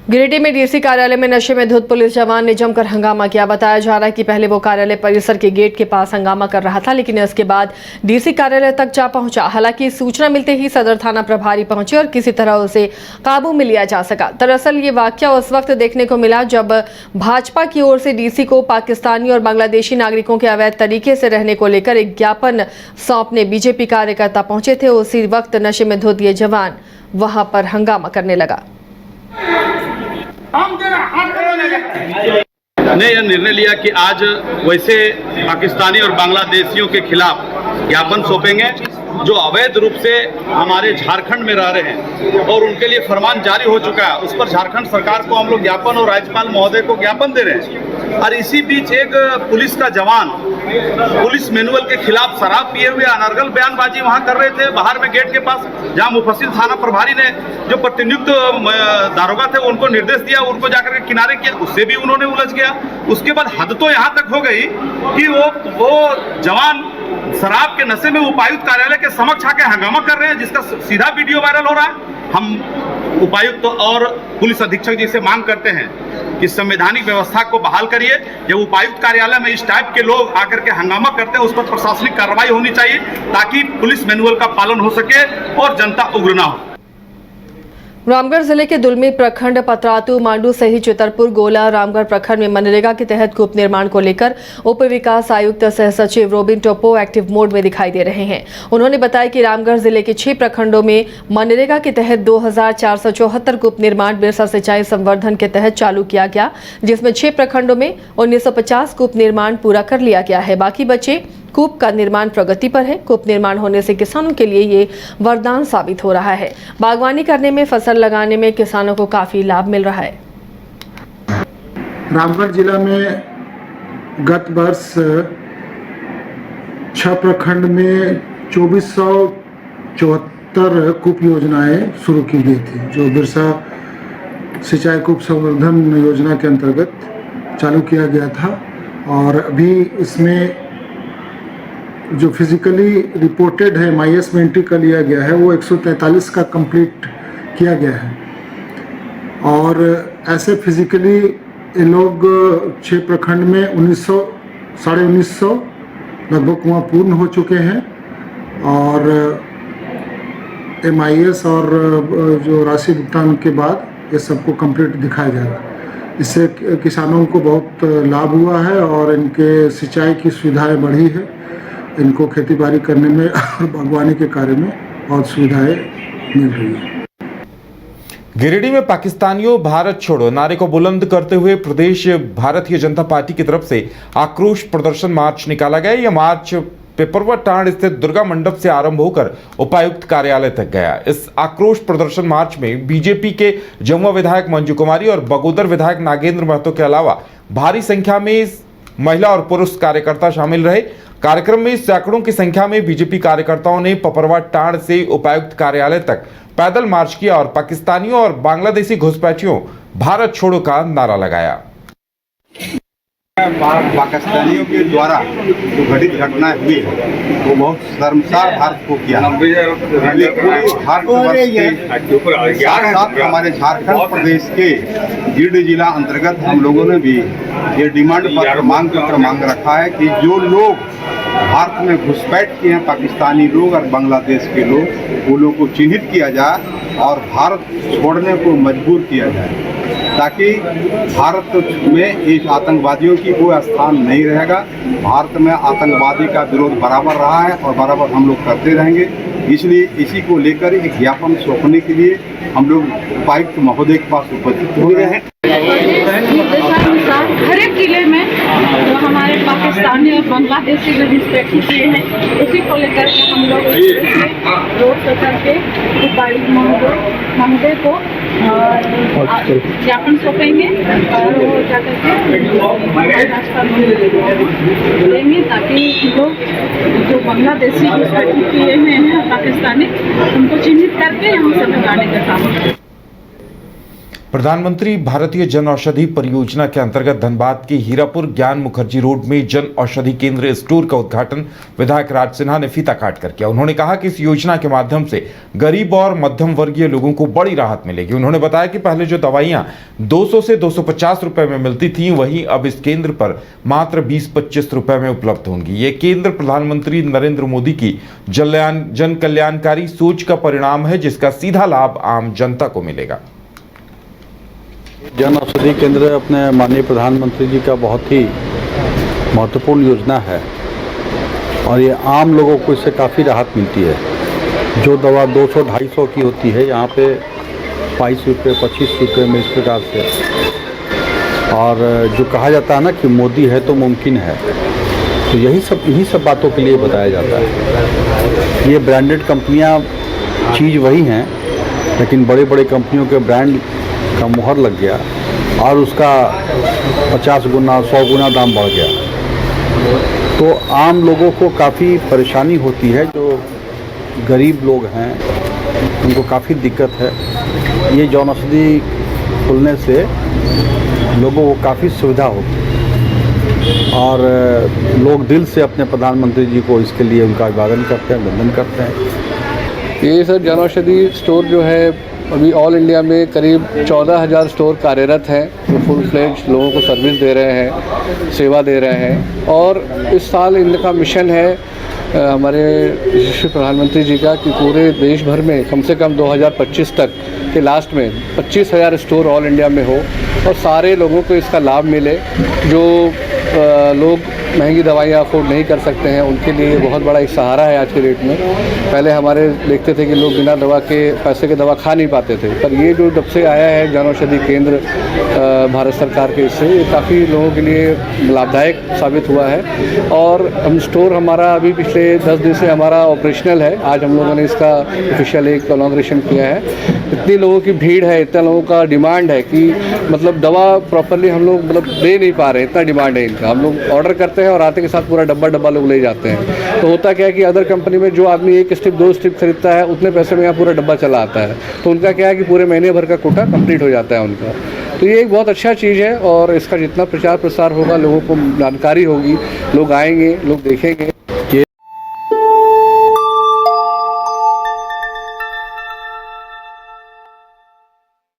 गिरिडीह में डीसी कार्यालय में नशे में धुत पुलिस जवान ने जमकर हंगामा किया। बताया जा रहा है कि पहले वो कार्यालय परिसर के गेट के पास हंगामा कर रहा था, लेकिन इसके बाद डीसी कार्यालय तक जा पहुंचा। हालांकि सूचना मिलते ही सदर थाना प्रभारी पहुंचे और किसी तरह उसे काबू में लिया जा सका। दरअसल ये वाकया उस वक्त देखने को मिला जब भाजपा की ओर से डीसी को पाकिस्तानी और बांग्लादेशी नागरिकों के अवैध तरीके से रहने को लेकर एक ज्ञापन सौंपने बीजेपी कार्यकर्ता पहुंचे थे। उसी वक्त नशे में धुत ये जवान वहां पर हंगामा करने लगा। ने यह निर्णय लिया कि आज वैसे पाकिस्तानी और बांग्लादेशियों के खिलाफ ज्ञापन सौंपेंगे जो अवैध रूप से हमारे झारखंड में रह रहे हैं और उनके लिए फरमान जारी हो चुका है। उस पर झारखंड सरकार को हम लोग ज्ञापन और राज्यपाल महोदय को ज्ञापन दे रहे हैं। और इसी बीच एक पुलिस का जवान पुलिस मैनुअल के खिलाफ शराब पिए हुए अनर्गल बयानबाजी वहां कर रहे थे बाहर में गेट के पास, जहां मुफस्सिल थाना प्रभारी ने जो प्रतिनियुक्त दारोगा थे उनको निर्देश दिया, उनको जाकर के किनारे किया, उससे भी उन्होंने उलझ गया। उसके बाद हद तो यहां तक हो गई कि वो जवान शराब के नशे में उपायुक्त कार्यालय के समक्ष आके हंगामा कर रहे हैं, जिसका सीधा वीडियो वायरल हो रहा है। हम उपायुक्त और पुलिस अधीक्षक जी से मांग करते हैं कि संवैधानिक व्यवस्था को बहाल करिए। जब उपायुक्त कार्यालय में इस टाइप के लोग आकर के हंगामा करते हैं उस पर प्रशासनिक कार्रवाई होनी चाहिए ताकि पुलिस मैनुअल का पालन हो सके और जनता उग्र ना हो। रामगढ़ जिले के दुलमी प्रखंड पतरातू, मांडू सहित चितरपुर, गोला, रामगढ़ प्रखंड में मनरेगा के तहत कूप निर्माण को लेकर उप विकास आयुक्त सह सचिव रोबिन टोपो एक्टिव मोड में दिखाई दे रहे हैं। उन्होंने बताया कि रामगढ़ जिले के 6 प्रखंडों में मनरेगा के तहत 2474 कूप निर्माण बिरसा सिंचाई संवर्धन के तहत चालू किया गया, जिसमें 6 प्रखंडों में 1950 कूप निर्माण पूरा कर लिया गया है। बाकी बचे कूप का निर्माण प्रगति पर है। कूप निर्माण होने से किसानों के लिए ये वरदान साबित हो रहा है। बागवानी करने में, फसल लगाने में किसानों को काफी लाभ मिल रहा है। रामगढ़ जिला में गत वर्ष 6 प्रखंड में 2474 कूप योजनाएं शुरू की गई थी, जो बिरसा सिंचाई कूप संवर्धन योजना के अंतर्गत चालू किया गया था। और अभी इसमें जो फिजिकली रिपोर्टेड है, MIS में एंट्री कर लिया गया है, वो 143 का कंप्लीट किया गया है। और ऐसे फिजिकली ये लोग 6 प्रखंड में 1900 लगभग कुआं पूर्ण हो चुके हैं। और MIS और जो राशि भुगतान के बाद ये सबको कंप्लीट दिखाया जाएगा। इससे किसानों को बहुत लाभ हुआ है और इनके सिंचाई की सुविधाएं बढ़ी है। इनको खेती बाड़ी करने में और बागवानी के कार्य में बहुत सुविधाएं मिल रही है। गिरिडीह में पाकिस्तानियों भारत छोड़ो नारे को बुलंद करते हुए प्रदेश भारतीय जनता पार्टी की तरफ से आक्रोश प्रदर्शन मार्च निकाला गया। यह मार्च पेपरवा टांड स्थित दुर्गा मंडप से आरंभ होकर उपायुक्त कार्यालय तक गया। इस आक्रोश प्रदर्शन मार्च में बीजेपी के जमुआ विधायक मंजू कुमारी और बगोदर विधायक नागेंद्र महतो के अलावा भारी संख्या में महिला और पुरुष कार्यकर्ता शामिल रहे। कार्यक्रम में सैकड़ों की संख्या में बीजेपी कार्यकर्ताओं ने पपरवा टांड से उपायुक्त कार्यालय तक पैदल मार्च किया और पाकिस्तानियों और बांग्लादेशी घुसपैठियों भारत छोड़ो का नारा लगाया। पाकिस्तानियों के द्वारा जो घटित घटनाएं हुई वो बहुत शर्मसार भारत को किया। साथ हमारे झारखंड प्रदेश के गिरिडीह जिला अंतर्गत हम लोगों ने भी ये डिमांड पत्र मांग रखा है कि जो लोग भारत में घुसपैठ किए हैं, पाकिस्तानी लोग और बांग्लादेश के लोग, वो लोग को चिन्हित किया जाए और भारत छोड़ने को मजबूर किया जाए, ताकि भारत में इस आतंकवादियों की कोई स्थान नहीं रहेगा। भारत में आतंकवादी का विरोध बराबर रहा है और बराबर हम लोग करते रहेंगे। इसलिए इसी को लेकर एक ज्ञापन सौंपने के लिए हम लोग उपायुक्त महोदय के पास उपस्थित हुए हैं। हर एक जिले में जो हमारे पाकिस्तानी और बांग्लादेशी जो घुसपैठी किए हैं, उसी को लेकर के हम लोग रोड पर करके उपायुक्त महोदय को ज्ञापन सौंपेंगे और वो जाकर के देंगे ताकि लोग जो बांग्लादेशी घुसपैठी किए हैं पाकिस्तानी, उनको चिन्हित करके यहाँ से भगाने का काम। प्रधानमंत्री भारतीय जन औषधि परियोजना के अंतर्गत धनबाद के हीरापुर ज्ञान मुखर्जी रोड में जन औषधि केंद्र स्टोर का उद्घाटन विधायक राज सिन्हा ने फीता काट कर किया। उन्होंने कहा कि इस योजना के माध्यम से गरीब और मध्यम वर्गीय लोगों को बड़ी राहत मिलेगी। उन्होंने बताया कि पहले जो दवाइयां 200 से 250 रुपए में मिलती थी, वहीं अब इस केंद्र पर मात्र 20-25 रुपए में उपलब्ध होंगी। ये केंद्र प्रधानमंत्री नरेंद्र मोदी की जन कल्याणकारी सोच का परिणाम है, जिसका सीधा लाभ आम जनता को मिलेगा। जन औषधि केंद्र अपने माननीय प्रधानमंत्री जी का बहुत ही महत्वपूर्ण योजना है और ये आम लोगों को इससे काफ़ी राहत मिलती है। जो दवा 200-250 की होती है, यहाँ पे 22 रुपये 25 रुपये में इस प्रकार से। और जो कहा जाता है ना कि मोदी है तो मुमकिन है, तो इन्हीं सब बातों के लिए बताया जाता है। ये ब्रांडेड कंपनियाँ चीज़ वही हैं, लेकिन बड़े बड़े कंपनियों के ब्रांड का मुहर लग गया और उसका 50 गुना 100 गुना दाम बढ़ गया। तो आम लोगों को काफ़ी परेशानी होती है। जो गरीब लोग हैं उनको काफ़ी दिक्कत है। ये जन औषधि खुलने से लोगों को काफ़ी सुविधा होती है और लोग दिल से अपने प्रधानमंत्री जी को इसके लिए उनका अभिवादन करते हैं, वंदन करते हैं। ये सर जन औषधि स्टोर जो है अभी ऑल इंडिया में करीब 14,000 स्टोर कार्यरत हैं, जो फुल फ्लेज लोगों को सर्विस दे रहे हैं, सेवा दे रहे हैं। और इस साल इनका मिशन है हमारे यशस्वी प्रधानमंत्री जी का कि पूरे देश भर में कम से कम 2025 तक के लास्ट में 25,000 स्टोर ऑल इंडिया में हो और सारे लोगों को इसका लाभ मिले। जो लोग महंगी दवाइयाँ अफोर्ड नहीं कर सकते हैं, उनके लिए ये बहुत बड़ा एक सहारा है आज के डेट में। पहले हमारे देखते थे कि लोग बिना दवा के पैसे के दवा खा नहीं पाते थे, पर ये जो जब से आया है जन औषधि केंद्र भारत सरकार के, इससे ये काफ़ी लोगों के लिए लाभदायक साबित हुआ है। और हम स्टोर हमारा अभी पिछले 10 दिन से हमारा ऑपरेशनल है। आज हम लोगों ने इसका ऑफिशियल एक इनॉग्रेशन किया है। इतनी लोगों की भीड़ है, इतना लोगों का डिमांड है कि मतलब दवा प्रॉपरली हम लोग मतलब दे नहीं पा रहे, इतना डिमांड है इनका। हम लोग ऑर्डर करते हैं और आते के साथ पूरा डब्बा लोग ले जाते हैं। तो होता क्या है कि अदर कंपनी में जो आदमी 1 स्ट्रिप 2 स्ट्रिप खरीदता है, उतने पैसे में यहाँ पूरा डब्बा चला आता है। तो उनका क्या है कि पूरे महीने भर का कोटा कंप्लीट हो जाता है उनका। तो ये एक बहुत अच्छा चीज़ है और इसका जितना प्रचार प्रसार होगा, लोगों को जानकारी होगी, लोग आएंगे, लोग देखेंगे।